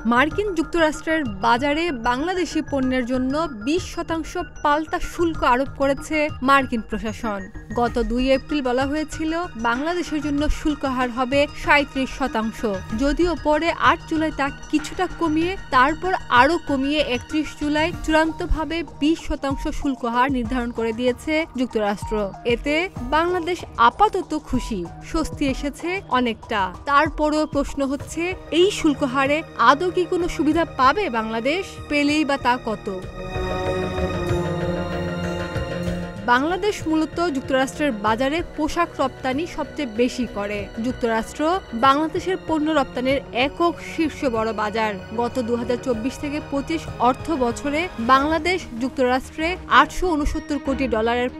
মার্কিন যুক্তরাষ্ট্রের বাজারে বাংলাদেশি পণ্যের জন্য 20% পাল্টা শুল্ক আরোপ করেছে মার্কিন প্রশাসন। গত 2 এপ্রিল বলা হয়েছিল বাংলাদেশের জন্য শুল্ক হার হবে 37%, যদিও পরে 8 জুলাই তা কিছুটা কমিয়ে তারপর আরও কমিয়ে 31 জুলাই চূড়ান্তভাবে 20% শুল্ক হার নির্ধারণ করে দিয়েছে যুক্তরাষ্ট্র। এতে বাংলাদেশ আপাতত খুশি, স্বস্তি এসেছে অনেকটা। তারপরও প্রশ্ন হচ্ছে, এই শুল্ক হারে আদৌ কি কোনো সুবিধা পাবে বাংলাদেশ? পেলেই বা তা কত? বাংলাদেশ মূলত যুক্তরাষ্ট্রের বাজারে পোশাক রপ্তানি সবচেয়ে বেশি করে। যুক্তরাষ্ট্র বাংলাদেশের পণ্য রপ্তানির একক শীর্ষ বড় বাজার। গত 2024 থেকে 25 অর্থ বছরে বাংলাদেশ যুক্তরাষ্ট্রে $869 কোটি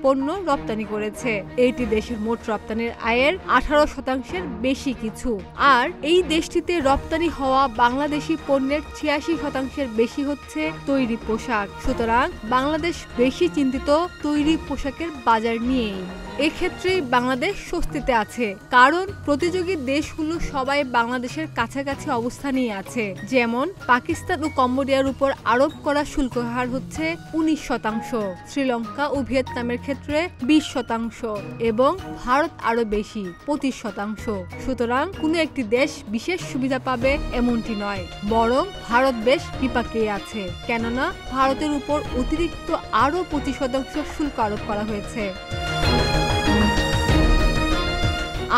পণ্য রপ্তানি করেছে। এটি দেশের মোট রপ্তানির আয়ের 18% বেশি কিছু। আর এই দেশটিতে রপ্তানি হওয়া বাংলাদেশি পণ্যের 86% বেশি হচ্ছে তৈরি পোশাক। সুতরাং বাংলাদেশ বেশি চিন্তিত তৈরি পোশাকের বাজার নিয়েই। এক্ষেত্রে বাংলাদেশ স্বস্তিতে আছে, কারণ প্রতিযোগী দেশগুলো সবাই বাংলাদেশের কাছাকাছি অবস্থানেই আছে। যেমন পাকিস্তান ও কম্বোডিয়ার উপর আরোপ করা শুল্ক হার হচ্ছে 19%, শ্রীলঙ্কা ও ভিয়েতনামের ক্ষেত্রে 20% এবং ভারত আরো বেশি 25%। সুতরাং কোনো একটি দেশ বিশেষ সুবিধা পাবে এমনটি নয়, বরং ভারত বেশ বিপাকেই আছে, কেননা ভারতের উপর অতিরিক্ত আরো 25% শুল্ক আরোপ করা হয়েছে।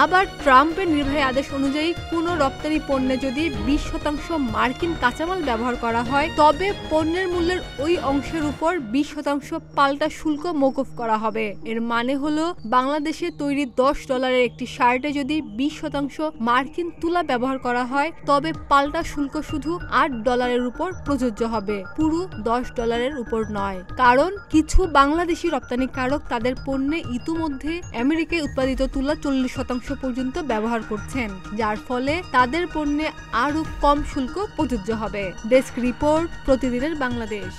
আবার ট্রাম্পের নির্বাহী আদেশ অনুযায়ী কোনো রপ্তানি পণ্যে যদি 20% মার্কিন কাঁচামাল ব্যবহার করা হয়, তবে পণ্যের মূল্যের ওই অংশের উপর 20% পাল্টা শুল্ক মওকুফ করা হবে। এর মানে হলো বাংলাদেশে তৈরি $10 একটি শার্টে যদি 20% মার্কিন তুলা ব্যবহার করা হয়, তবে পাল্টা শুল্ক শুধু $8 উপর প্রযোজ্য হবে, পুরো $10 উপর নয়। কারণ কিছু বাংলাদেশি রপ্তানিকারক তাদের পণ্যে ইতিমধ্যে আমেরিকায় উৎপাদিত তুলা 40% পর্যন্ত ব্যবহার করছেন, যার ফলে তাদের পণ্যে আরো কম শুল্ক প্রযোজ্য হবে। ডেস্ক রিপোর্ট, প্রতিদিনের বাংলাদেশ।